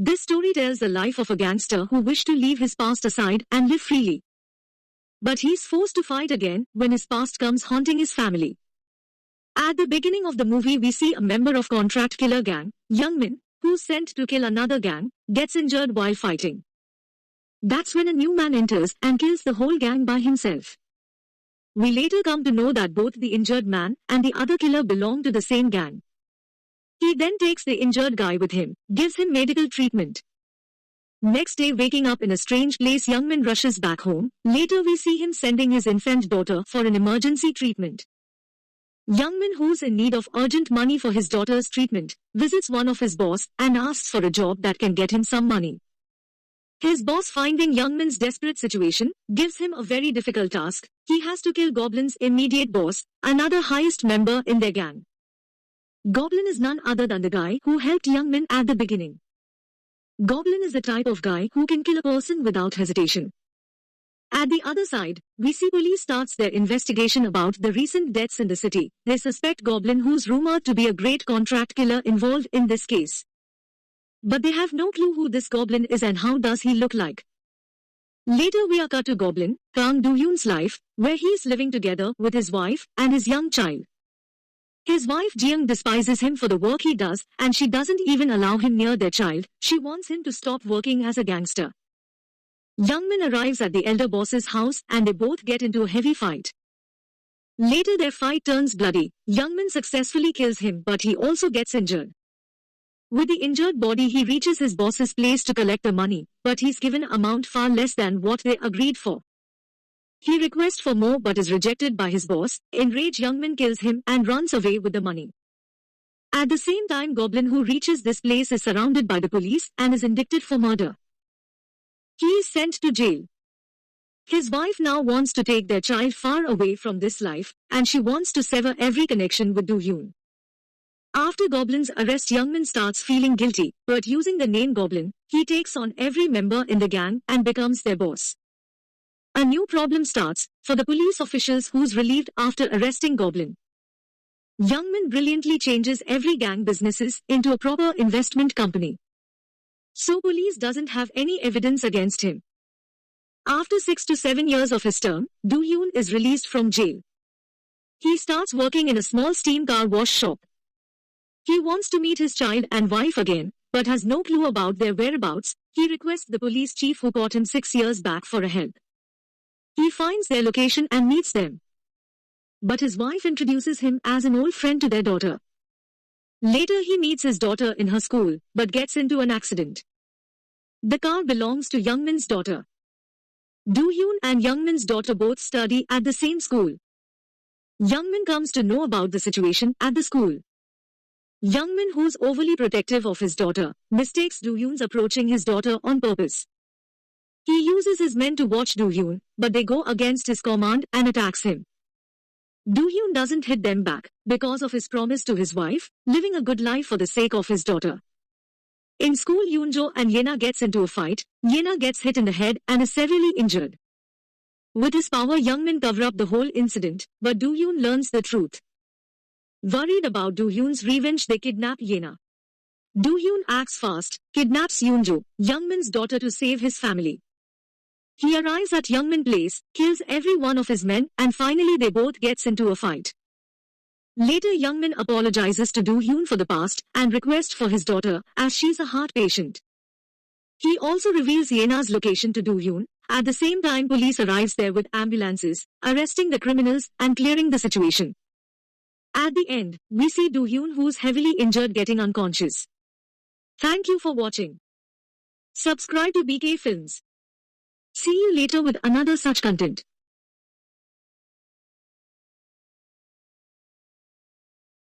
This story tells the life of a gangster who wished to leave his past aside and live freely. But he's forced to fight again when his past comes haunting his family. At the beginning of the movie, we see a member of contract killer gang, Young Min, who's sent to kill another gang, gets injured while fighting. That's when a new man enters and kills the whole gang by himself. We later come to know that both the injured man and the other killer belong to the same gang. He then takes the injured guy with him, gives him medical treatment. Next day, waking up in a strange place, Young Min rushes back home. Later we see him sending his infant daughter for an emergency treatment. Young Min, who's in need of urgent money for his daughter's treatment, visits one of his boss and asks for a job that can get him some money. His boss, finding Young Min's desperate situation, gives him a very difficult task. He has to kill Goblin's immediate boss, another highest member in their gang. Goblin is none other than the guy who helped Young Min at the beginning. Goblin is the type of guy who can kill a person without hesitation. At the other side, we see police starts their investigation about the recent deaths in the city. They suspect Goblin, who's rumored to be a great contract killer, involved in this case. But they have no clue who this Goblin is and how does he look like. Later we are cut to Goblin, Kang Do-yoon's life, where he is living together with his wife and his young child. His wife Jeong despises him for the work he does, and she doesn't even allow him near their child. She wants him to stop working as a gangster. Young Min arrives at the elder boss's house and they both get into a heavy fight. Later their fight turns bloody. Young Min successfully kills him, but he also gets injured. With the injured body, he reaches his boss's place to collect the money, but he's given an amount far less than what they agreed for. He requests for more but is rejected by his boss. Enraged, Young Min kills him and runs away with the money. At the same time, Goblin, who reaches this place, is surrounded by the police and is indicted for murder. He is sent to jail. His wife now wants to take their child far away from this life, and she wants to sever every connection with Do-yoon. After Goblin's arrest, Young Min starts feeling guilty, but using the name Goblin, he takes on every member in the gang and becomes their boss. A new problem starts for the police officials who's relieved after arresting Goblin. Young Min brilliantly changes every gang businesses into a proper investment company. So police doesn't have any evidence against him. After 6 to 7 years of his term, Do-yoon is released from jail. He starts working in a small steam car wash shop. He wants to meet his child and wife again, but has no clue about their whereabouts. He requests the police chief who caught him 6 years back for a help. He finds their location and meets them. But his wife introduces him as an old friend to their daughter. Later he meets his daughter in her school, but gets into an accident. The car belongs to Young Min's daughter. Do-yoon and Young Min's daughter both study at the same school. Young Min comes to know about the situation at the school. Young Min, who's overly protective of his daughter, mistakes Do-yoon's approaching his daughter on purpose. He uses his men to watch Do-yoon, but they go against his command and attacks him. Do-yoon doesn't hit them back because of his promise to his wife, living a good life for the sake of his daughter. In school, Yoonjo and Yena gets into a fight. Yena gets hit in the head and is severely injured. With his power, Young Min covers up the whole incident, but Do-yoon learns the truth. Worried about Do-yoon's revenge, they kidnap Yena. Do-yoon acts fast, kidnaps Yoonjo, Young Min's daughter, to save his family. He arrives at Young Min place, kills every one of his men, and finally they both gets into a fight. Later Young Min apologizes to Do-yoon for the past and requests for his daughter, as she's a heart patient. He also reveals Yena's location to Do-yoon. At the same time, police arrives there with ambulances, arresting the criminals and clearing the situation. At the end, we see Do-yoon, who's heavily injured, getting unconscious. Thank you for watching. Subscribe to BK Films. See you later with another such content.